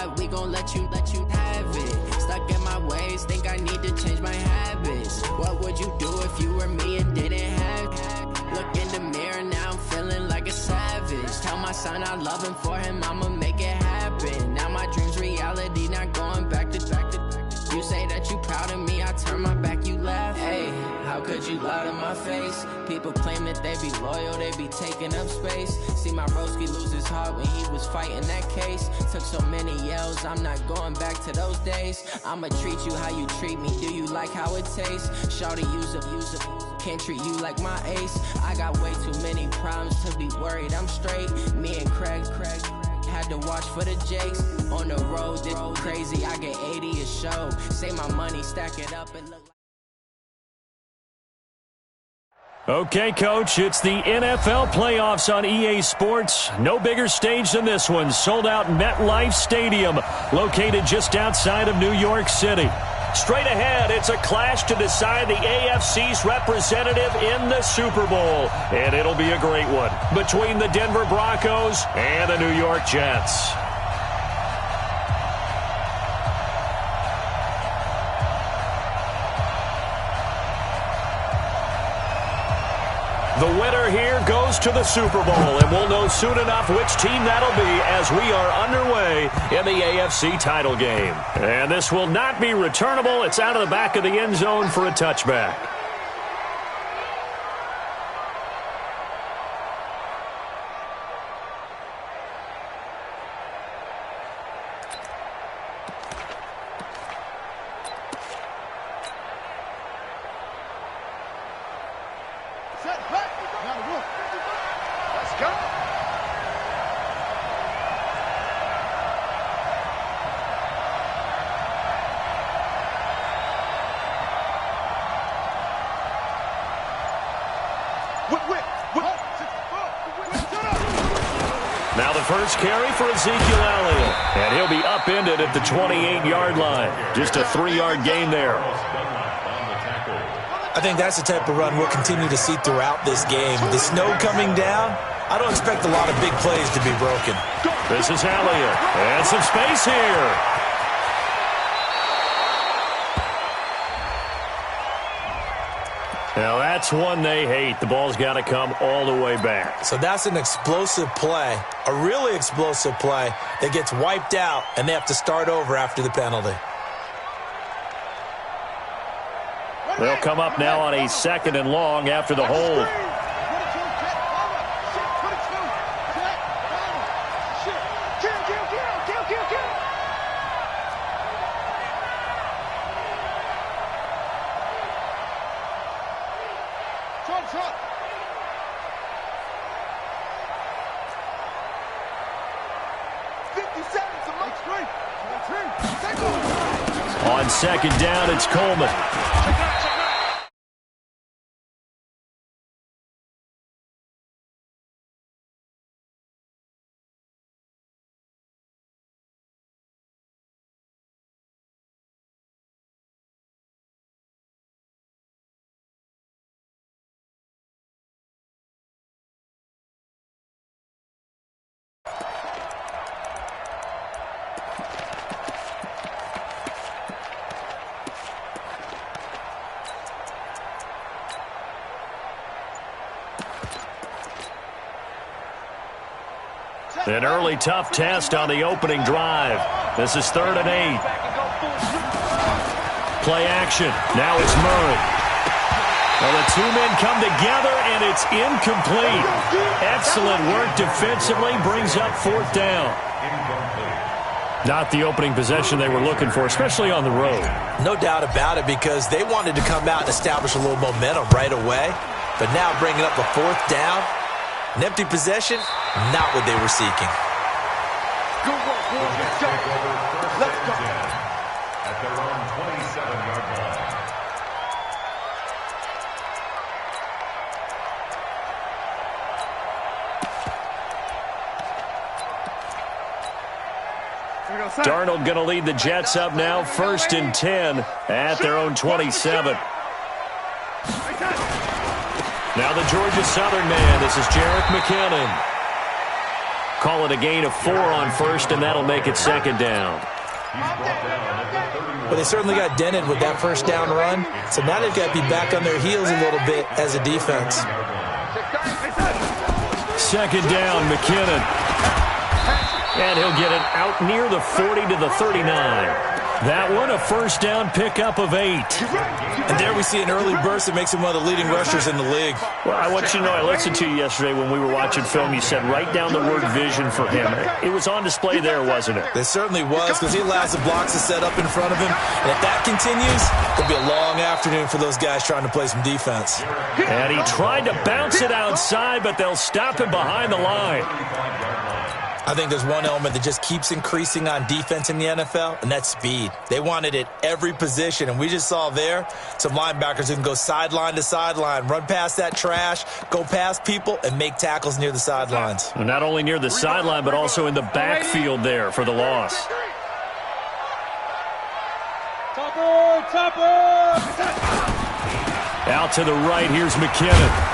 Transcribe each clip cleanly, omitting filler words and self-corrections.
God, we gon' let you have it. Stuck in my ways, think I need to change my habits. What would you do if you were me and didn't have? Look in the mirror, now I'm feeling like a savage. Tell my son I love him, for him I'ma make it happen. Now my dream's reality, not going back to. You say that you proud of me, I turn my back, you laugh. Hey, how could you lie to my face? People claim that they be loyal, they be taking up space. See my broski lose his heart when he was fighting that case. Took so many yells, I'm not going back to those days. I'ma treat you how you treat me, do you like how it tastes? Shawty, use it, can't treat you like my ace. I got way too many problems to be worried, I'm straight. Me and Craig had to watch for the Jakes. On the road, this crazy, I get 80 a show. Save my money, stack it up and look like... Okay, Coach, it's the NFL playoffs on EA Sports. No bigger stage than this one. Sold out MetLife Stadium, located just outside of New York City. Straight ahead, it's a clash to decide the AFC's representative in the Super Bowl. And it'll be a great one between the Denver Broncos and the New York Jets. The winner here goes to the Super Bowl, and we'll know soon enough which team that'll be as we are underway in the AFC title game. And this will not be returnable. It's out of the back of the end zone for a touchback. Now the first carry for Ezekiel Elliott, and he'll be upended at the 28-yard line. Just a 3-yard gain there. I think that's the type of run we'll continue to see throughout this game. The snow coming down, I don't expect a lot of big plays to be broken. This is Elliott, and some space here. Now that's one they hate. The ball's got to come all the way back. So that's an explosive play, a really explosive play that gets wiped out, and they have to start over after the penalty. They'll come up now on a 2nd and long after the hold. On 2nd down, it's Coleman. An early tough test on the opening drive. This is 3rd and 8. Play action. Now it's Murray. Well, the two men come together, and it's incomplete. Excellent work defensively. Brings up 4th down. Not the opening possession they were looking for, especially on the road. No doubt about it, because they wanted to come out and establish a little momentum right away. But now bringing up a 4th down, an empty possession, not what they were seeking. Good work, boys. Let's go. Let's go. At their own 27-yard line. Darnold going to lead the Jets up now, 1st and 10 at their own 27. Now the Georgia Southern man, this is Jerick McKinnon. Call it a gain of 4 on first, and that'll make it second down. Well, they certainly got dented with that first down run, so now they've got to be back on their heels a little bit as a defense. Second down, McKinnon. And he'll get it out near the 40 to the 39. That one, a first down pickup of 8. And there we see an early burst that makes him one of the leading rushers in the league. Well, I want you to know, I listened to you yesterday when we were watching film. You said write down the word vision for him. It was on display there, wasn't it? It certainly was, because he allows the blocks to set up in front of him. And if that continues, it'll be a long afternoon for those guys trying to play some defense. And he tried to bounce it outside, but they'll stop him behind the line. I think there's one element that just keeps increasing on defense in the NFL, and that's speed. They want it at every position, and we just saw there some linebackers who can go sideline to sideline, run past that trash, go past people, and make tackles near the sidelines. Not only near the sideline, but also in the backfield there for the loss. Out to the right, here's McKinnon.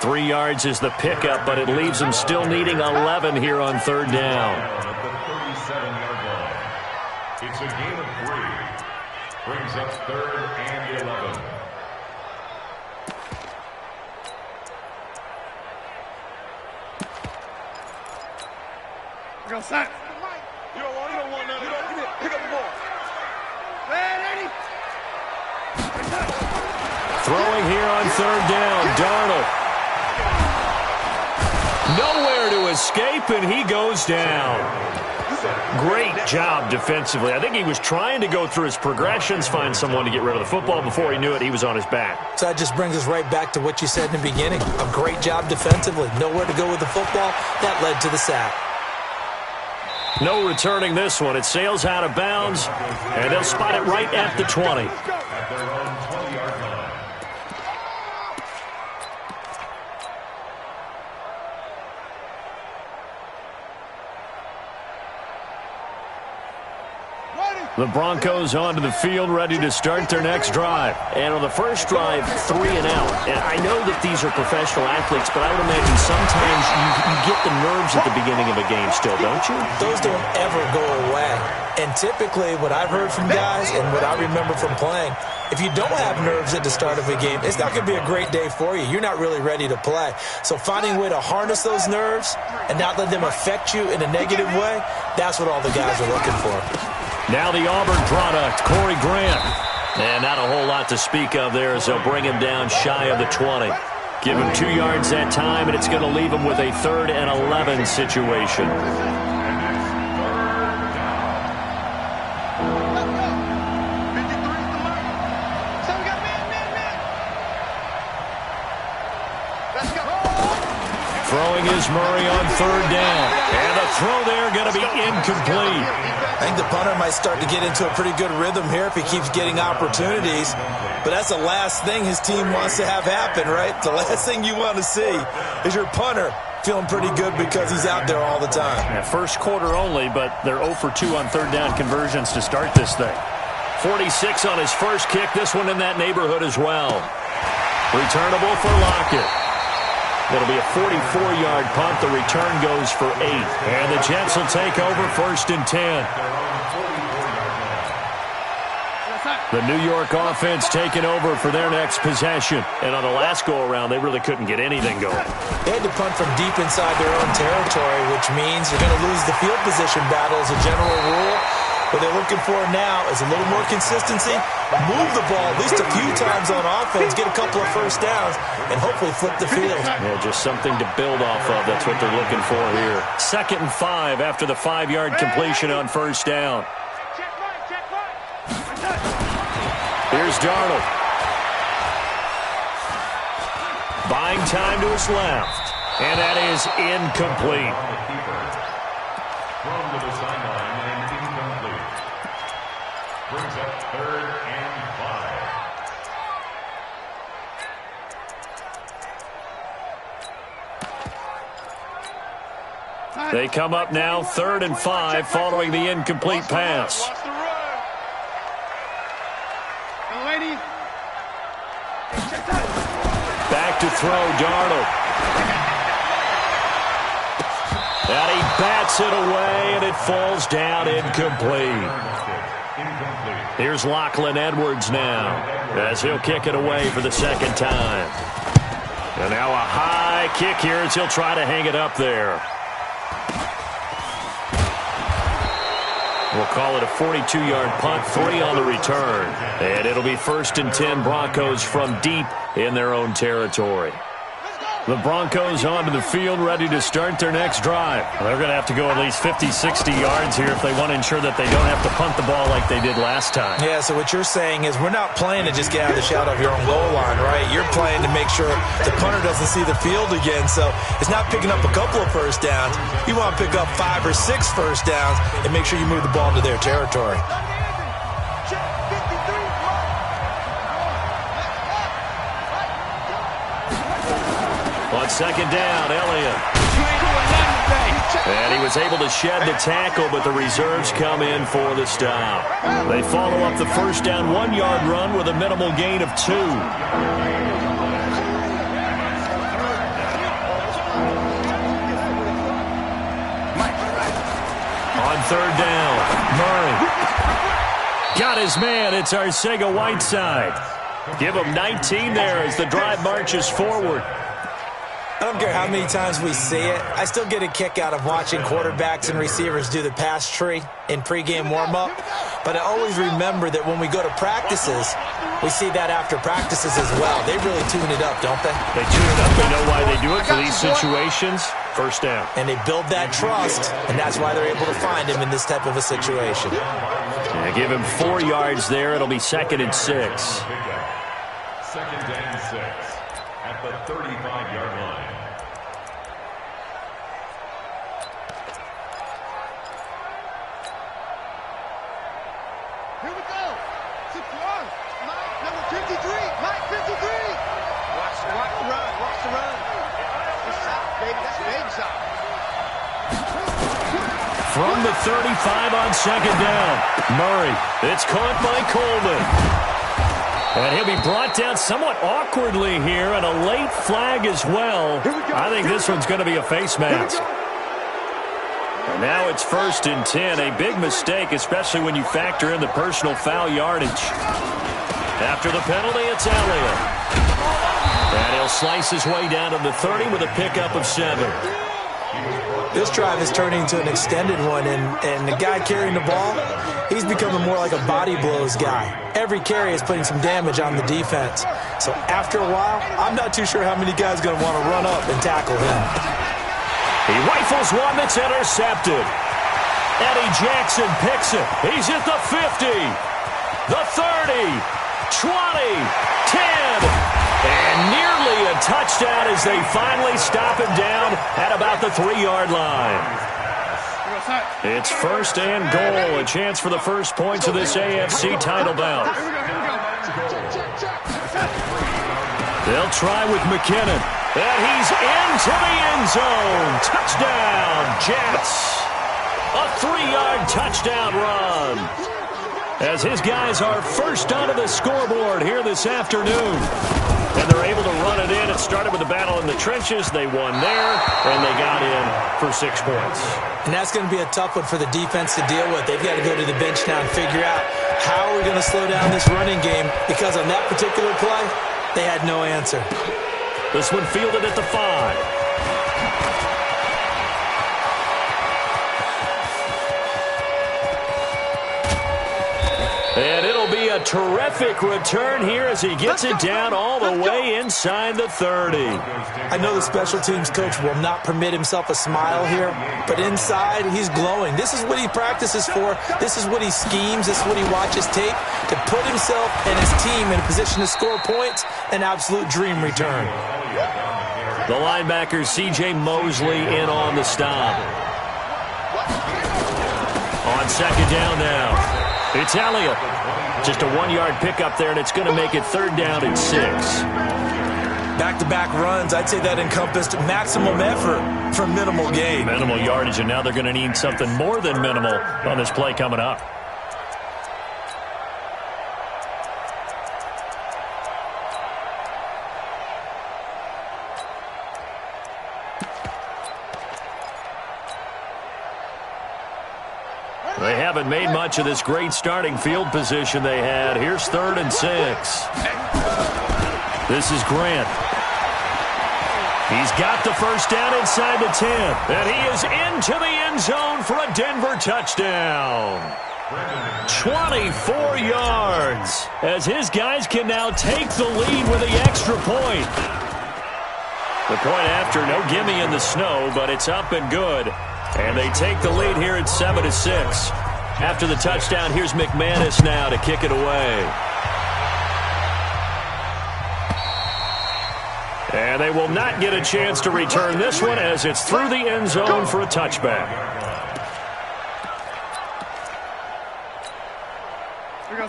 3 yards is the pickup, but it leaves him still needing 11 here on third down. At the 37-yard line. It's a gain of 3. Brings up third and 11. Go, son. You don't want none. You don't pick up the ball. Ready? Throwing here on third down, Darnold. Nowhere to escape, and he goes down. Great job defensively. I think he was trying to go through his progressions, find someone to get rid of the football. Before he knew it, he was on his back. So that just brings us right back to what you said in the beginning. A great job defensively. Nowhere to go with the football. That led to the sack. No returning this one. It sails out of bounds, and they'll spot it right at the 20. At their own 20-yard line. The Broncos onto the field, ready to start their next drive. And on the first drive, 3 and out. And I know that these are professional athletes, but I would imagine sometimes you get the nerves at the beginning of a game still, don't you? Those don't ever go away. And typically, what I've heard from guys and what I remember from playing, if you don't have nerves at the start of a game, it's not going to be a great day for you. You're not really ready to play. So finding a way to harness those nerves and not let them affect you in a negative way, that's what all the guys are looking for. Now the Auburn product, Corey Grant. And not a whole lot to speak of there as they'll bring him down shy of the 20. Give him 2 yards that time, and it's going to leave him with a 3rd and 11 situation. Throwing is Murray on 3rd down. And the throw there going to be incomplete. I think the punter might start to get into a pretty good rhythm here if he keeps getting opportunities. But that's the last thing his team wants to have happen, right? The last thing you want to see is your punter feeling pretty good because he's out there all the time. Yeah, first quarter only, but they're 0 for 2 on 3rd down conversions to start this thing. 46 on his first kick. This one in that neighborhood as well. Returnable for Lockett. It'll be a 44-yard punt. The return goes for 8. And the Jets will take over 1st and 10. The New York offense taking over for their next possession. And on the last go-around, they really couldn't get anything going. They had to punt from deep inside their own territory, which means you're going to lose the field position battle as a general rule. What they're looking for now is a little more consistency, move the ball at least a few times on offense, get a couple of first downs, and hopefully flip the field. Yeah, just something to build off of. That's what they're looking for here. 2nd and 5 after the 5-yard completion on 1st down. Here's Darnold. Buying time to his left. And that is incomplete. Thrown to the sideline and incomplete. Brings up 3rd and 5. They come up now 3rd and 5 following the incomplete pass. Back to throw, Darnold. And he bats it away, and it falls down incomplete. Here's Lachlan Edwards now, as he'll kick it away for the second time. And now a high kick here as he'll try to hang it up there. We'll call it a 42-yard punt, 3 on the return. And it'll be 1st and 10 Broncos from deep in their own territory. The Broncos onto the field, ready to start their next drive. They're going to have to go at least 50, 60 yards here if they want to ensure that they don't have to punt the ball like they did last time. Yeah, so what you're saying is we're not playing to just get out of the shadow of your own goal line, right? You're playing to make sure the punter doesn't see the field again. So it's not picking up a couple of first downs. You want to pick up 5 or 6 first downs and make sure you move the ball into their territory. On second down, Elliott. And he was able to shed the tackle, but the reserves come in for the stop. They follow up the first down 1-yard run with a minimal gain of 2. On third down, Murray. Got his man. It's Arcega-Whiteside. Give him 19 there as the drive marches forward. I don't care how many times we see it. I still get a kick out of watching quarterbacks and receivers do the pass tree in pregame warm-up. But I always remember that when we go to practices, we see that after practices as well. They really tune it up, don't they? They tune it up. They know why they do it for these situations. First down. And they build that trust, and that's why they're able to find him in this type of a situation. Yeah, give him 4 yards there. It'll be 2nd and 6. 2nd and 6 at the 35-yard line. Here we go. 61. Mike, number 53. Mike, 53. Watch the run. Watch the run. That's shot, baby. That's a big shot. From the 35 on second down, Murray. It's caught by Coleman. And he'll be brought down somewhat awkwardly here, and a late flag as well. I think this one's going to be a face mask. And now it's 1st and 10. A big mistake, especially when you factor in the personal foul yardage. After the penalty, it's Elliott. And he'll slice his way down to the 30 with a pickup of 7. This drive is turning into an extended one, and the guy carrying the ball, he's becoming more like a body blows guy. Every carry is putting some damage on the defense. So after a while, I'm not too sure how many guys are going to want to run up and tackle him. He rifles one that's intercepted. Eddie Jackson picks it. He's at the 50, the 30, 20, 10. And nearly a touchdown as they finally stop him down at about the 3-yard line. It's 1st and goal, a chance for the first points of this AFC title bout. They'll try with McKinnon. And he's into the end zone. Touchdown, Jets. A 3-yard touchdown run. As his guys are first onto the scoreboard here this afternoon. And they're able to run it in. It started with a battle in the trenches. They won there, and they got in for 6 points. And that's going to be a tough one for the defense to deal with. They've got to go to the bench now and figure out how are we going to slow down this running game, because on that particular play, they had no answer. This one fielded at the 5. And it'll be a terrific return here as he gets it down all the way inside the 30. I know the special teams coach will not permit himself a smile here, but inside he's glowing. This is what he practices for. This is what he schemes. This is what he watches tape to put himself and his team in a position to score points. An absolute dream return. The linebacker C.J. Mosley in on the stop. On second down now. It's Elliott. Just a 1-yard pickup there, and it's going to make it 3rd down and 6. Back-to-back runs, I'd say that encompassed maximum effort for minimal gain. Minimal yardage, and now they're going to need something more than minimal on this play coming up. haven't made much of this great starting field position they had. Here's 3rd and 6. This is Grant. He's got the first down inside the 10. And he is into the end zone for a Denver touchdown. 24 yards. As his guys can now take the lead with the extra point. The point after, no gimme in the snow, but it's up and good. And they take the lead here at 7-6. After the touchdown, here's McManus now to kick it away. And they will not get a chance to return this one as it's through the end zone for a touchback.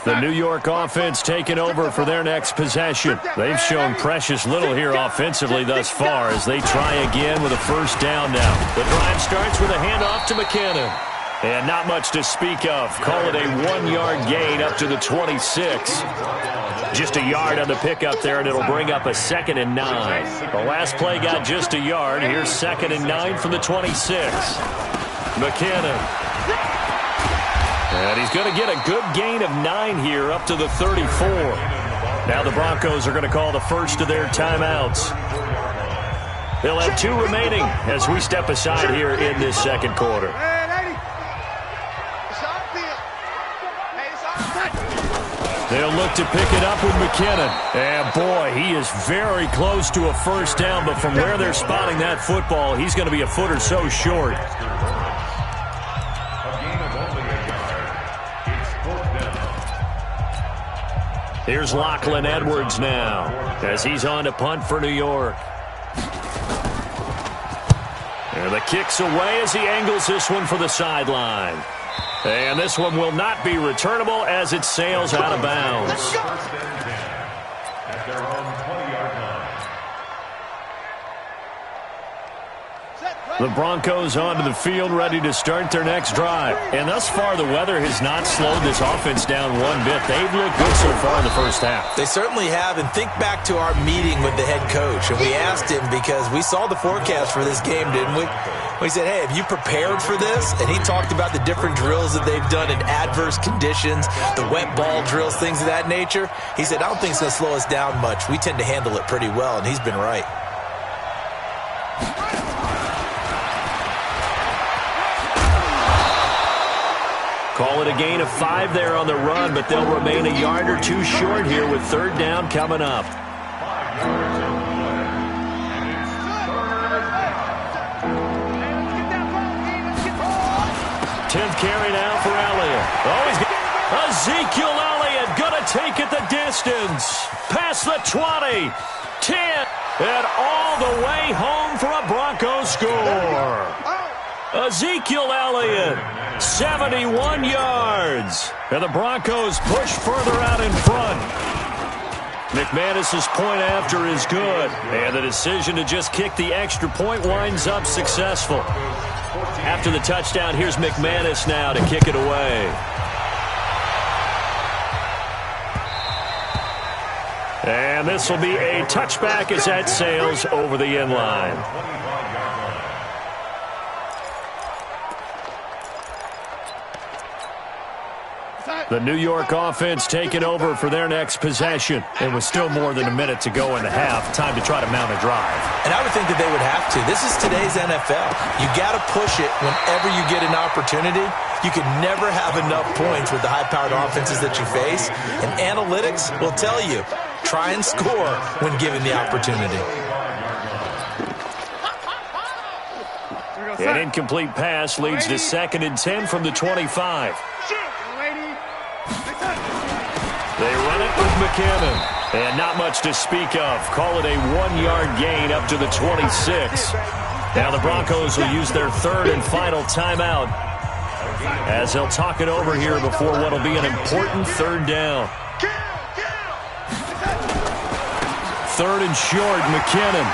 The New York offense taking over for their next possession. They've shown precious little here offensively thus far as they try again with a first down now. The drive starts with a handoff to McKinnon. And not much to speak of. Call it a 1-yard gain up to the 26. Just a yard on the pickup there, and it'll bring up a 2nd and 9. The last play got just a yard. Here's 2nd and 9 from the 26. McKinnon. And he's going to get a good gain of 9 here up to the 34. Now the Broncos are going to call the first of their timeouts. They'll have 2 remaining as we step aside here in this second quarter. They'll look to pick it up with McKinnon. And, boy, he is very close to a first down, but from where they're spotting that football, he's going to be a foot or so short. A gain of only a yard. It's 4th down. Here's Lachlan Edwards now as he's on to punt for New York. And the kick's away as he angles this one for the sideline. And this one will not be returnable as it sails out of bounds. First and 10 at their own 20-yard line. The Broncos onto the field ready to start their next drive. And thus far, the weather has not slowed this offense down one bit. They've looked good so far in the first half. They certainly have. And think back to our meeting with the head coach. And we asked him because we saw the forecast for this game, didn't we? We said, hey, have you prepared for this? And he talked about the different drills that they've done in adverse conditions, the wet ball drills, things of that nature. He said, I don't think it's going to slow us down much. We tend to handle it pretty well, and he's been right. Call it a gain of 5 there on the run, but they'll remain a yard or 2 short here with 3rd down coming up. 5 yards on the play. And it's 3rd down. 10th carry now for Elliott. Ezekiel Elliott going to take it the distance. Past the 20, 10, and all the way home for a Broncos score. Ezekiel Elliott, 71 yards. And the Broncos push further out in front. McManus's point after is good. And the decision to just kick the extra point winds up successful. After the touchdown, here's McManus now to kick it away. And this will be a touchback as that sails over the end line. The New York offense taking over for their next possession. And with still more than a minute to go in the half, time to try to mount a drive. And I would think that they would have to. This is today's NFL. You got to push it whenever you get an opportunity. You can never have enough points with the high-powered offenses that you face. And analytics will tell you, try and score when given the opportunity. An incomplete pass leads to 2nd and 10 from the 25. They run it with McKinnon. And not much to speak of. Call it a 1-yard gain up to the 26. Now the Broncos will use their 3rd and final timeout as they'll talk it over here before what will be an important 3rd down. 3rd and short, McKinnon.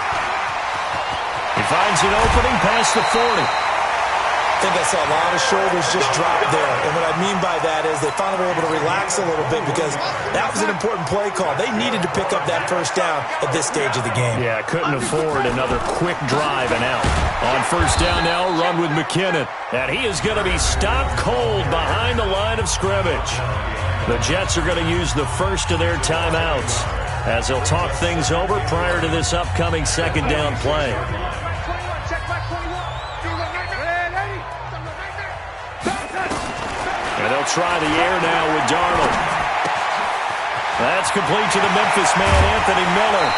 He finds an opening past the 40. think I saw a lot of shoulders just drop there. And what I mean by that is they finally were able to relax a little bit because that was an important play call. They needed to pick up that first down at this stage of the game. Yeah, couldn't afford another quick drive and out. On first down now, run with McKinnon. And he is going to be stopped cold behind the line of scrimmage. The Jets are going to use the first of their timeouts as they'll talk things over prior to this upcoming second down play. And they'll try the air now with Darnold. That's complete to the Memphis man, Anthony Miller.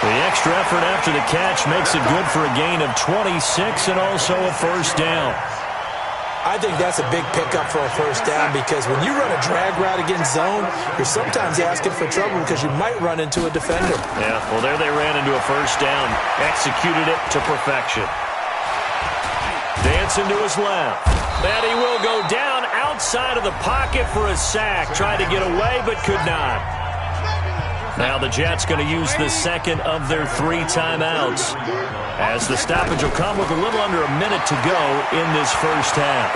The extra effort after the catch makes it good for a gain of 26 and also a first down. I think that's a big pickup for a first down because when you run a drag route against zone, you're sometimes asking for trouble because you might run into a defender. Yeah, well, there they ran into a first down. Executed it to perfection. Dancing to his left. And he will go down outside of the pocket for a sack. Tried to get away, but could not. Now the Jets going to use the second of their 3 timeouts, as the stoppage will come with a little under a minute to go in this first half.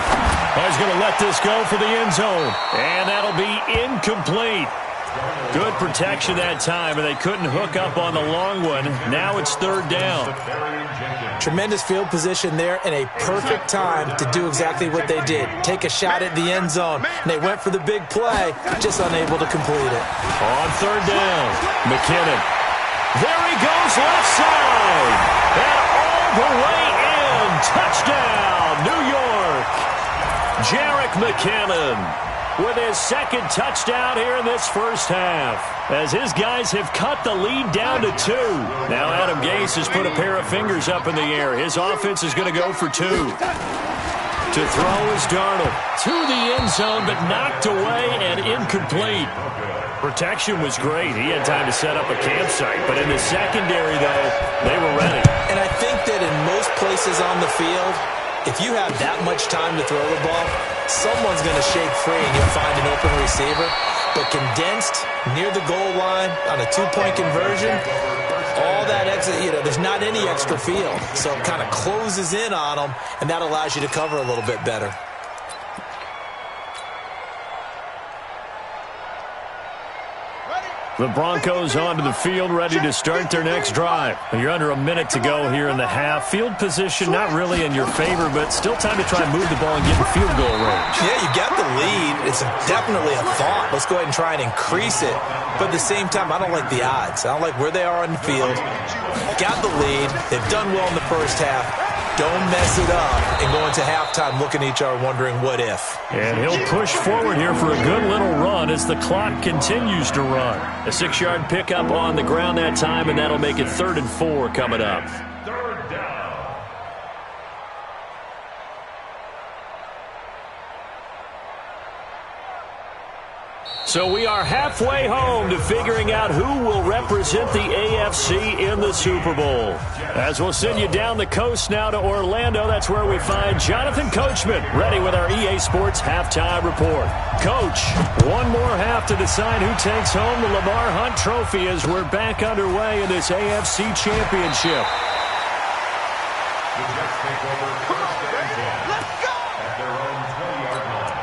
He's going to let this go for the end zone, and that'll be incomplete. Good protection that time, and they couldn't hook up on the long one. Now it's third down. Tremendous field position there and a perfect time to do exactly what they did. Take a shot at the end zone. And they went for the big play, just unable to complete it. On third down, McKinnon. There he goes left side. And all the way in. Touchdown, New York. Jerick McKinnon with his second touchdown here in this first half, as his guys have cut the lead down to 2. Now Adam Gase has put a pair of fingers up in the air. His offense is going to go for 2. To throw is Darnold. To the end zone, but knocked away and incomplete. Protection was great. He had time to set up a campsite, but in the secondary, though, they were ready. And I think that in most places on the field, if you have that much time to throw the ball, someone's going to shake free and you'll find an open receiver. But condensed near the goal line on a 2-point conversion, all that extra, there's not any extra field. So it kind of closes in on them, and that allows you to cover a little bit better. The Broncos onto the field, ready to start their next drive. You're under a minute to go here in the half. Field position not really in your favor, but still time to try and move the ball and get in field goal range. Yeah, you got the lead. It's definitely a thought. Let's go ahead and try and increase it. But at the same time, I don't like the odds. I don't like where they are on the field. Got the lead. They've done well in the first half. Don't mess it up and go into halftime looking at each other wondering what if. And he'll push forward here for a good little run as the clock continues to run. A 6-yard pickup on the ground that time, and that'll make it 3rd and 4 coming up. Third down. So we are halfway home to figuring out who will represent the AFC in the Super Bowl. As we'll send you down the coast now to Orlando, that's where we find Jonathan Coachman, ready with our EA Sports Halftime Report. Coach, one more half to decide who takes home the Lamar Hunt Trophy as we're back underway in this AFC Championship. The Jets take over first and 10 at their own 20-yard line.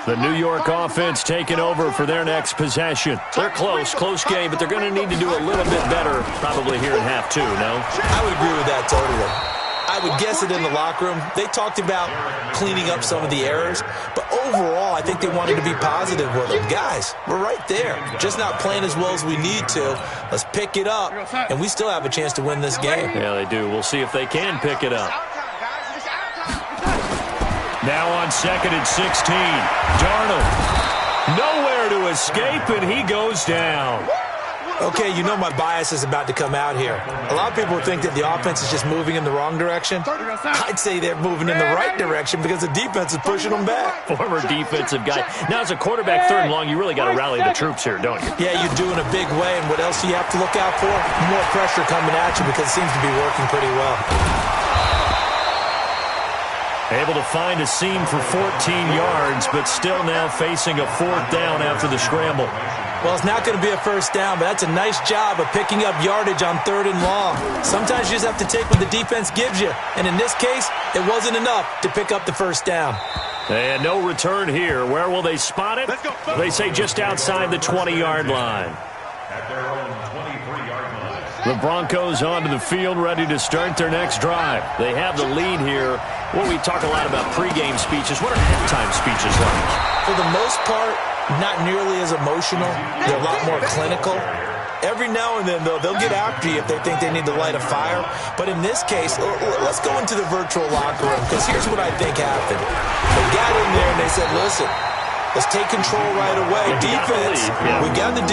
The New York offense taking over for their next possession. They're close game, but they're going to need to do a little bit better probably here in half 2, no? I would agree with that totally. I would guess it in the locker room. They talked about cleaning up some of the errors, but overall, I think they wanted to be positive with them. Guys, we're right there. Just not playing as well as we need to. Let's pick it up, and we still have a chance to win this game. Yeah, they do. We'll see if they can pick it up. Now on 2nd and 16. Darnold. Nowhere to escape, and he goes down. Okay, you know my bias is about to come out here. A lot of people think that the offense is just moving in the wrong direction. I'd say they're moving in the right direction because the defense is pushing them back. Former defensive guy. Now, as a quarterback 3rd and long, you really got to rally the troops here, don't you? Yeah, you do in a big way, and what else do you have to look out for? More pressure coming at you because it seems to be working pretty well. Able to find a seam for 14 yards, but still now facing a 4th down after the scramble. Well, it's not going to be a first down, but that's a nice job of picking up yardage on 3rd and long. Sometimes you just have to take what the defense gives you, and in this case, it wasn't enough to pick up the first down. And no return here. Where will they spot it? They say just outside the 20-yard line. At their own 23-yard line. The Broncos onto the field, ready to start their next drive. They have the lead here. Well, we talk a lot about pregame speeches. What are halftime speeches like? For the most part, not nearly as emotional. They're a lot more clinical. Every now and then, though, they'll get after you if they think they need to light a fire. But in this case, let's go into the virtual locker room, because here's what I think happened. They got in there and they said, listen, let's take control right away. Defense, we got the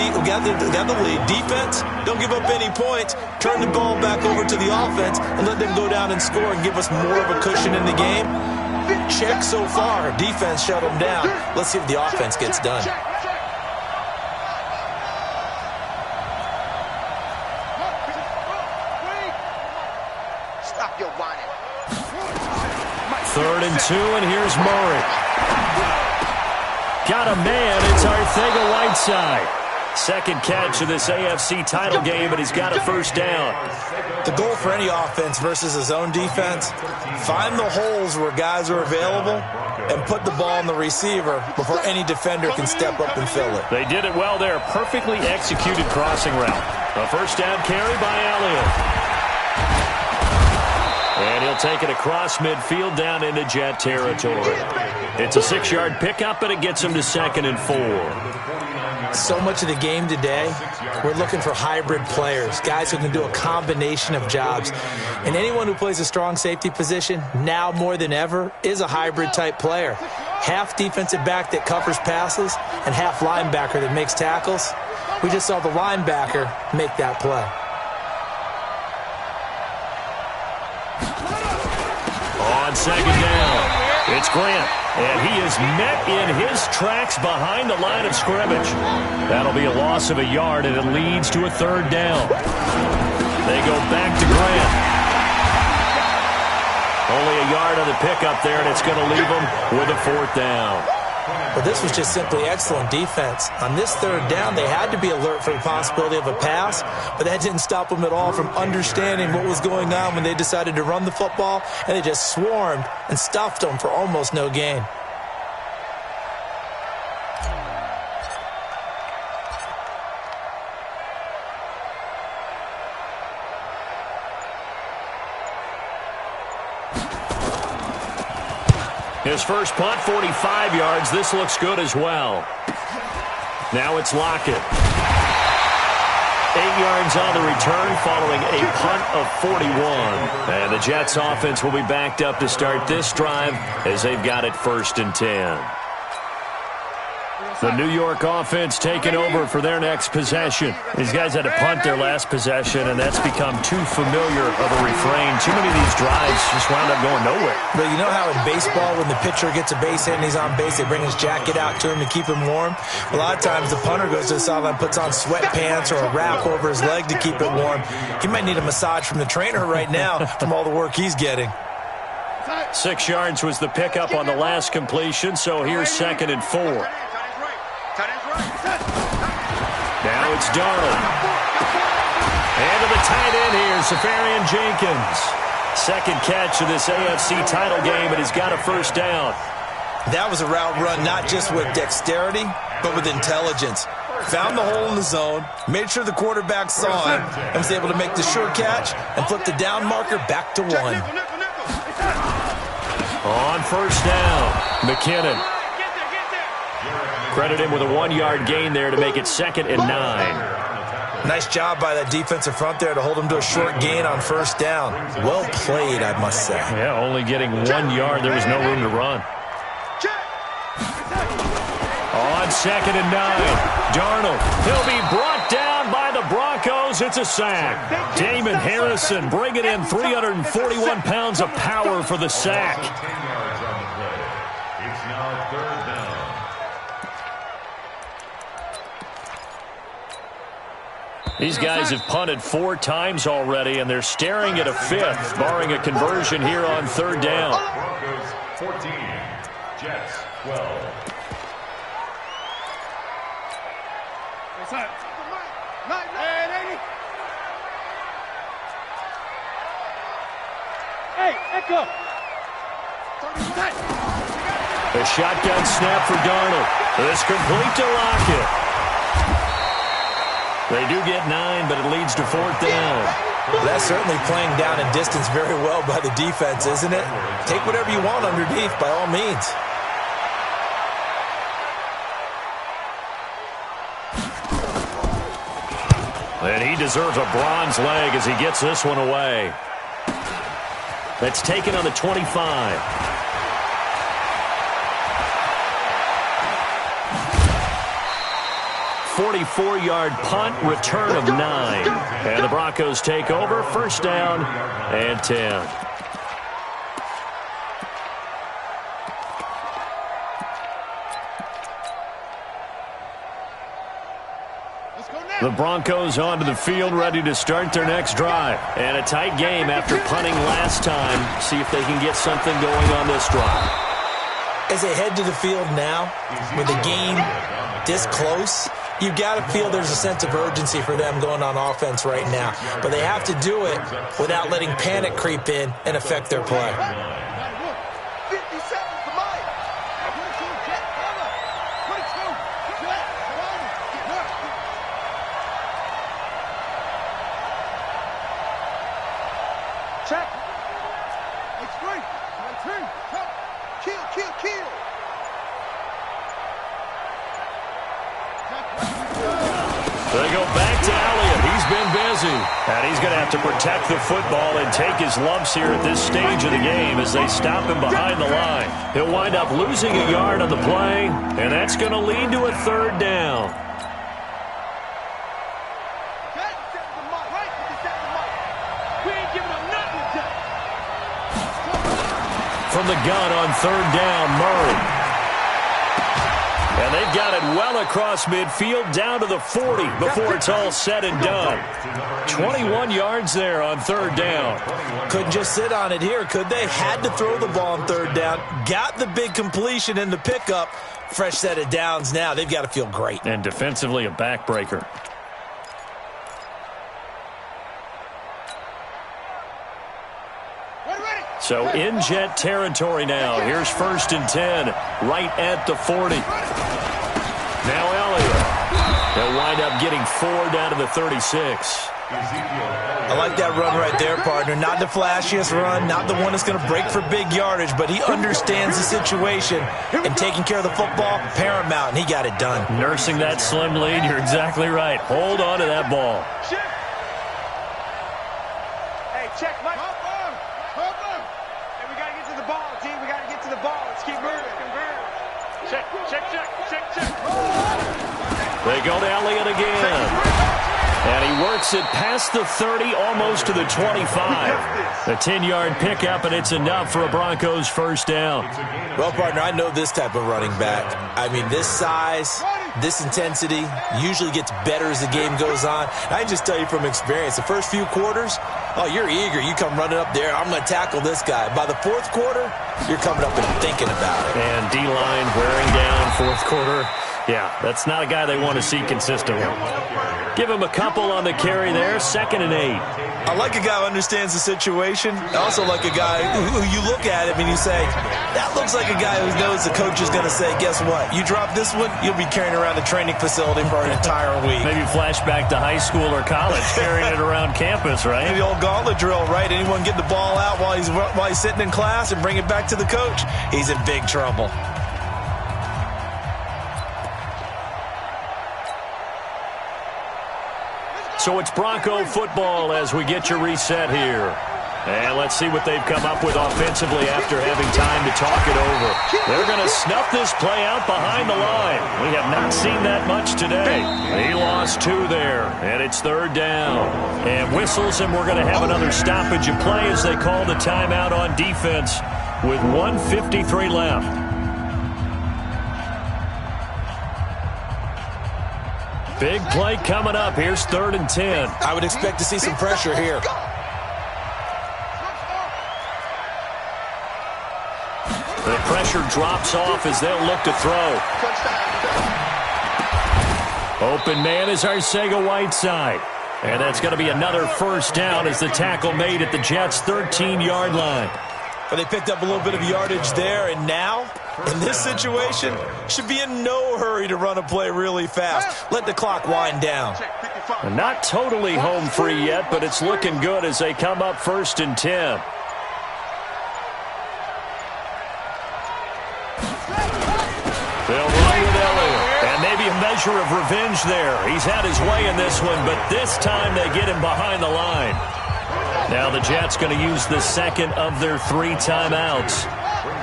lead. Defense, don't give up any points. Turn the ball back over to the offense and let them go down and score and give us more of a cushion in the game. Check so far. Defense shut them down. Let's see if the offense gets done. Stop your whining. 3rd and 2, and here's Murray. Got a man. It's Arcega-Whiteside. Second catch of this AFC title game, and he's got a first down. The goal for any offense versus his own defense, find the holes where guys are available and put the ball on the receiver before any defender can step up and fill it. They did it well there. Perfectly executed crossing route. A first down carry by Elliott. And he'll take it across midfield down into Jet territory. It's a 6-yard pickup, and it gets him to 2nd and 4. So much of the game today, we're looking for hybrid players, guys who can do a combination of jobs. And anyone who plays a strong safety position, now more than ever, is a hybrid type player. Half defensive back that covers passes and half linebacker that makes tackles. We just saw the linebacker make that play. On 2nd down, it's Grant. And he is met in his tracks behind the line of scrimmage. That'll be a loss of a yard, and it leads to a 3rd down. They go back to Grant. Only a yard on the pickup there, and it's going to leave them with a 4th down. Well, this was just simply excellent defense. On this 3rd down, they had to be alert for the possibility of a pass, but that didn't stop them at all from understanding what was going on when they decided to run the football, and they just swarmed and stuffed them for almost no gain. His first punt, 45 yards. This looks good as well. Now it's Lockett. 8 yards on the return following a punt of 41. And the Jets offense will be backed up to start this drive as they've got it 1st and 10. The New York offense taking over for their next possession. These guys had to punt their last possession, and that's become too familiar of a refrain. Too many of these drives just wound up going nowhere. But you know how in baseball, when the pitcher gets a base hit and he's on base, they bring his jacket out to him to keep him warm? A lot of times the punter goes to the sideline, puts on sweatpants or a wrap over his leg to keep it warm. He might need a massage from the trainer right now from all the work he's getting. 6 yards was the pickup on the last completion, so here's 2nd and 4. Now it's Darnold. And to the tight end here, Safarian Jenkins. Second catch of this AFC title game, and he's got a first down. That was a route run not just with dexterity, but with intelligence. Found the hole in the zone, made sure the quarterback saw him, and was able to make the sure catch and flip the down marker back to 1. On first down, McKinnon. Credit him with a 1-yard gain there to make it 2nd and 9. Nice job by that defensive front there to hold him to a short gain on first down. Well played, I must say. Yeah, only getting 1 yard. There was no room to run. On 2nd and 9, Darnold. He'll be brought down by the Broncos. It's a sack. Damon Harrison bringing in 341 pounds of power for the sack. It's now 3rd down. These guys have punted 4 times already, and they're staring at a 5th, barring a conversion here on 3rd down. 14. Jets 12. What's up? Hey, lady. Hey, Echo. A shotgun snap for Darnold. It's complete to Lockett. They do get 9, but it leads to 4th down. That's certainly playing down and distance very well by the defense, isn't it? Take whatever you want underneath, by all means. And he deserves a bronze leg as he gets this one away. That's taken on the 25. 44-yard punt, return of 9. And the Broncos take over, 1st down and 10. The Broncos onto the field, ready to start their next drive. And a tight game after punting last time. See if they can get something going on this drive. As they head to the field now, with the game this close, you've got to feel there's a sense of urgency for them going on offense right now. But they have to do it without letting panic creep in and affect their play. 50 seconds to Mike. Check. Extreme. Kill. They go back to Elliott. He's been busy. And he's going to have to protect the football and take his lumps here at this stage of the game as they stop him behind the line. He'll wind up losing a yard on the play, and that's going to lead to a 3rd down. From the gun on 3rd down, Murray. And they've got it well across midfield down to the 40 before it's all said and done. 21 yards there on 3rd down. Couldn't just sit on it here, could they? Had to throw the ball on 3rd down. Got the big completion in the pickup. Fresh set of downs now. They've got to feel great. And defensively a backbreaker. So in Jet territory now. Here's 1st and 10, right at the 40. Now Elliott. They'll wind up getting 4 down to the 36. I like that run right there, partner. Not the flashiest run, not the one that's going to break for big yardage, but he understands the situation, and taking care of the football, paramount, and he got it done. Nursing that slim lead, you're exactly right. Hold on to that ball. Hey, check, Mike. Hey, we got to get to the ball, G. We got to get to the ball. Let's keep moving. Check. They go to Elliott again. And he works it past the 30, almost to the 25. A 10-yard pickup, and it's enough for a Broncos 1st down. Well, partner, I know this type of running back. I mean, this size, this intensity usually gets better as the game goes on. I can just tell you from experience, the first few quarters, oh, you're eager. You come running up there, I'm going to tackle this guy. By the 4th quarter, you're coming up and thinking about it. And D-line wearing down 4th quarter. Yeah, that's not a guy they want to see consistently. Give him a couple on the carry there, 2nd and 8. I like a guy who understands the situation. I also like a guy who you look at him and you say, that looks like a guy who knows the coach is going to say, guess what? You drop this one, you'll be carrying around the training facility for an entire week. Maybe flashback to high school or college, carrying it around campus, right? Maybe the old gauntlet drill, right? Anyone get the ball out while he's sitting in class and bring it back to the coach, he's in big trouble. So it's Bronco football as we get your reset here. And let's see what they've come up with offensively after having time to talk it over. They're going to snuff this play out behind the line. We have not seen that much today. He lost 2 there, and it's 3rd down. And whistles, and we're going to have another stoppage of play as they call the timeout on defense with 1:53 left. Big play coming up. Here's 3rd and 10. I would expect to see some pressure here. The pressure drops off as they'll look to throw. Open man is Arcega-Whiteside. And that's going to be another first down as the tackle made at the Jets' 13-yard line. But they picked up a little bit of yardage there, and now, in this situation, should be in no hurry to run a play really fast. Let the clock wind down. Not totally home free yet, but it's looking good as they come up 1st and 10. They'll run with Elliott, and maybe a measure of revenge there. He's had his way in this one, but this time they get him behind the line. Now the Jets going to use the second of their 3 timeouts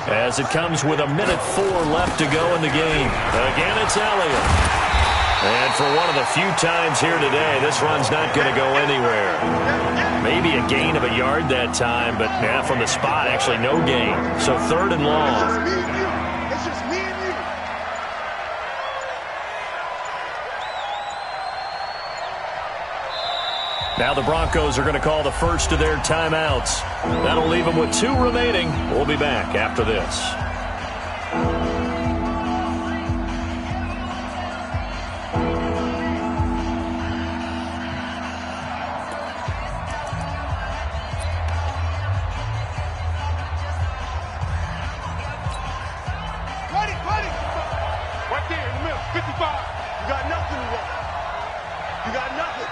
as it comes with 1:04 left to go in the game. Again, it's Elliott. And for one of the few times here today, this run's not going to go anywhere. Maybe a gain of a yard that time, but from the spot, actually no gain. So 3rd and long. Now the Broncos are going to call the first of their timeouts. That'll leave them with 2 remaining. We'll be back after this. Ready. Right there in the middle, 55. You got nothing to run. You got nothing.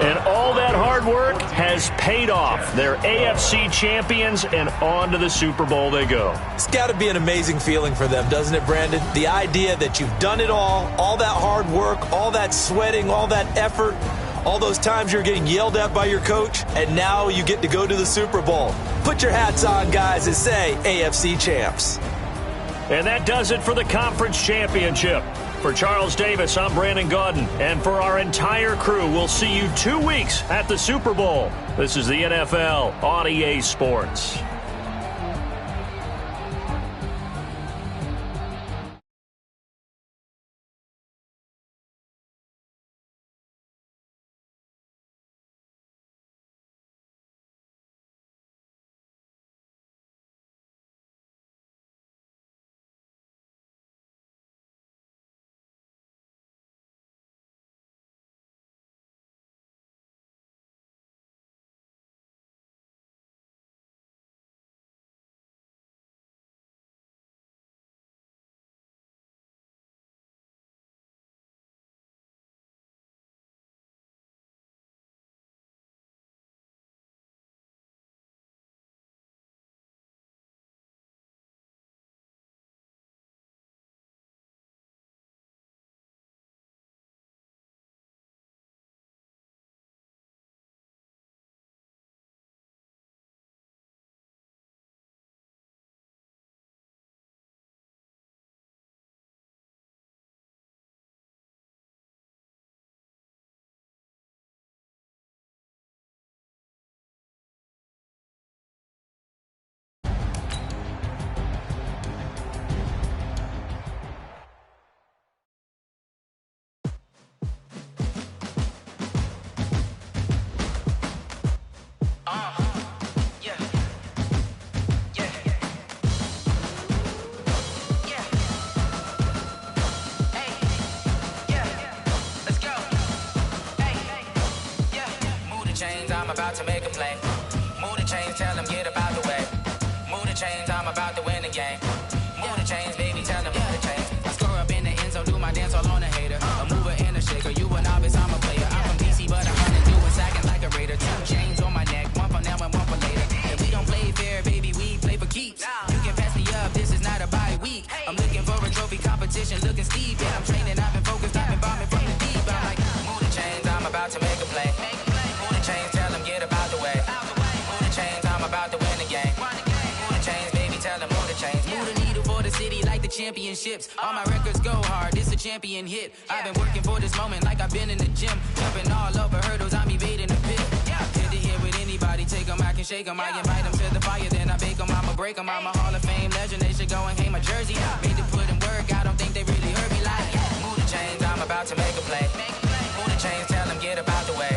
And all that hard work has paid off. They're AFC champions, and on to the Super Bowl they go. It's got to be an amazing feeling for them, doesn't it, Brandon? The idea that you've done it all that hard work, all that sweating, all that effort, all those times you're getting yelled at by your coach, and now you get to go to the Super Bowl. Put your hats on, guys, and say AFC champs. And that does it for the conference championship. For Charles Davis, I'm Brandon Gaudin. And for our entire crew, we'll see you 2 weeks at the Super Bowl. This is the NFL on EA Sports. About to make a play. Move the chains, tell them get about the way. Move the chains, I'm about to win the game. Move the chains, baby, tell them move the chains. I score up in the end zone, do my dance all on a hater. A mover and a shaker, you a novice, I'm a player. I'm from DC, but I'm running through and sacking like a raider. 2 chains on my neck, one for now and one for later. And we don't play fair, baby, we play for keeps. You can pass me up, this is not a bye week. I'm looking for a trophy competition, looking steep. And I'm training, I've been focused, I've been bombing from the deep. I'm like, move the chains, I'm about to make a play. Move the chains, tell them get about the way. championships. All my records go hard, this a champion hit. I've been working for this moment like I've been in the gym. Jumping all over hurdles, I'm evading the pit. Hit to here with anybody, take them, I can shake them. I invite them to the fire, then I bake them, I'ma break them. I'm a Hall of Fame legend, they should go and hang my jersey. Made to put in work, I don't think they really heard me like. Move the chains, I'm about to make a play. Move the chains, tell them get up out the way.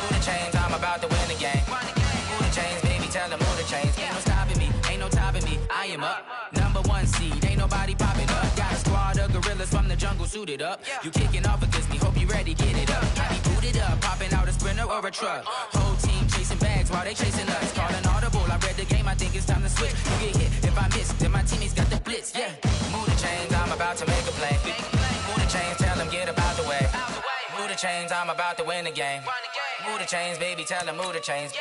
Move the chains, I'm about to win the game. Move the chains, baby, tell them move the chains. Ain't no stopping me, ain't no topping me, I am up. #1 seed, ain't nobody popping up. Got a squad of gorillas from the jungle suited up. You kicking off against me, hope you ready, get it up. I be booted up, popping out a sprinter or a truck. Whole team chasing bags while they chasing us. Calling audible, I read the game, I think it's time to switch. You get hit, if I miss, then my teammates got the blitz, yeah. Move the chains, I'm about to make a play. Move the chains, tell them get up out the way. Move the chains, I'm about to win the game. Move the chains, baby, tell them move the chains.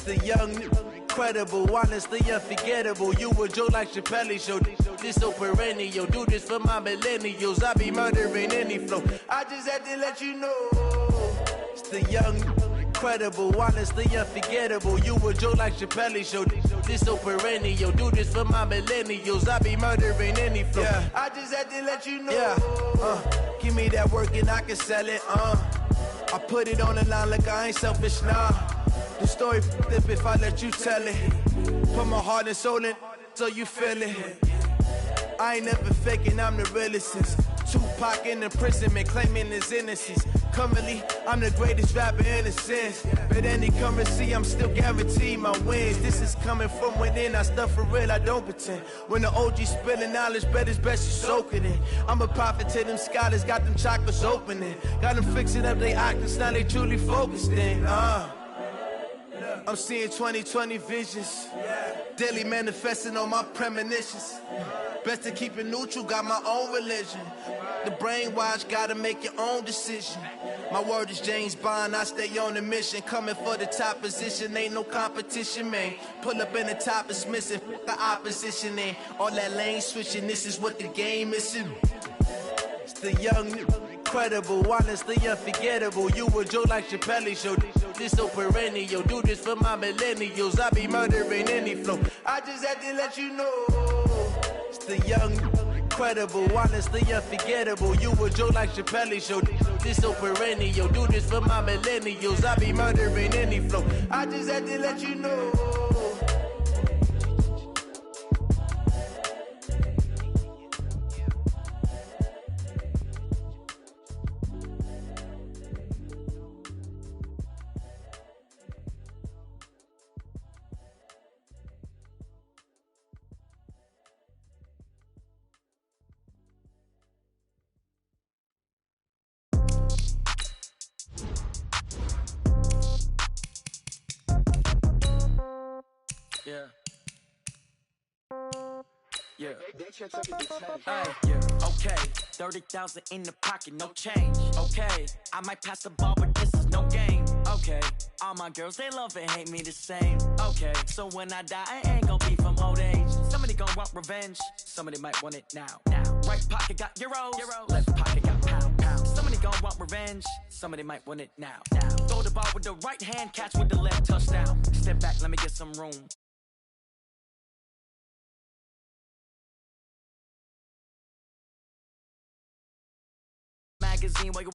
The young, incredible, honestly unforgettable. You a Joe like Chappelle show. This so perennial. Do this for my millennials. I be murdering any flow. I just had to let you know. It's the young, incredible, honestly unforgettable. You a Joe like Chappelle show. This so perennial. Do this for my millennials. I be murdering any flow. Yeah. I just had to let you know. Yeah. Give me that work and I can sell it. I put it on the line like I ain't selfish, nah. The story flip if I let you tell it. Put my heart and soul in so you feel it. I ain't never faking, I'm the realest since Tupac in imprisonment, claiming his innocence. Currently, I'm the greatest rapper in a sense. But any currency, I'm still guaranteed my wins. This is coming from within, I stuff for real, I don't pretend. When the OG spilling knowledge, bet it's best you soak it in. I'm a prophet to them scholars, got them chakras opening. Got them fixing up they octaves, now they truly focused in. I'm seeing 2020 visions. Daily manifesting on my premonitions. Best to keep it neutral, got my own religion. The brainwash, gotta make your own decision. My word is James Bond, I stay on the mission. Coming for the top position, ain't no competition, man. Pull up in the top, it's missing, fuck the opposition, and all that lane switching, this is what the game is. It's the young, incredible, honestly unforgettable. You a Joe like Chappelle show. This so perennial. Do this for my millennials. I be murdering any flow. I just had to let you know. It's the young, incredible, honestly unforgettable. You a Joe like Chappelle show. This so perennial. Do this for my millennials. I be murdering any flow. I just had to let you know. Okay, 30,000 in the pocket, no change. Okay, I might pass the ball, but this is no game. Okay, all my girls, they love and hate me the same. Okay, so when I die, I ain't gonna be from old age. Somebody gonna want revenge, somebody might want it now. Right pocket got euros, left pocket got pound. Somebody gonna want revenge, somebody might want it now. Throw the ball with the right hand, catch with the left, touchdown. Step back, let me get some room. Magazine while you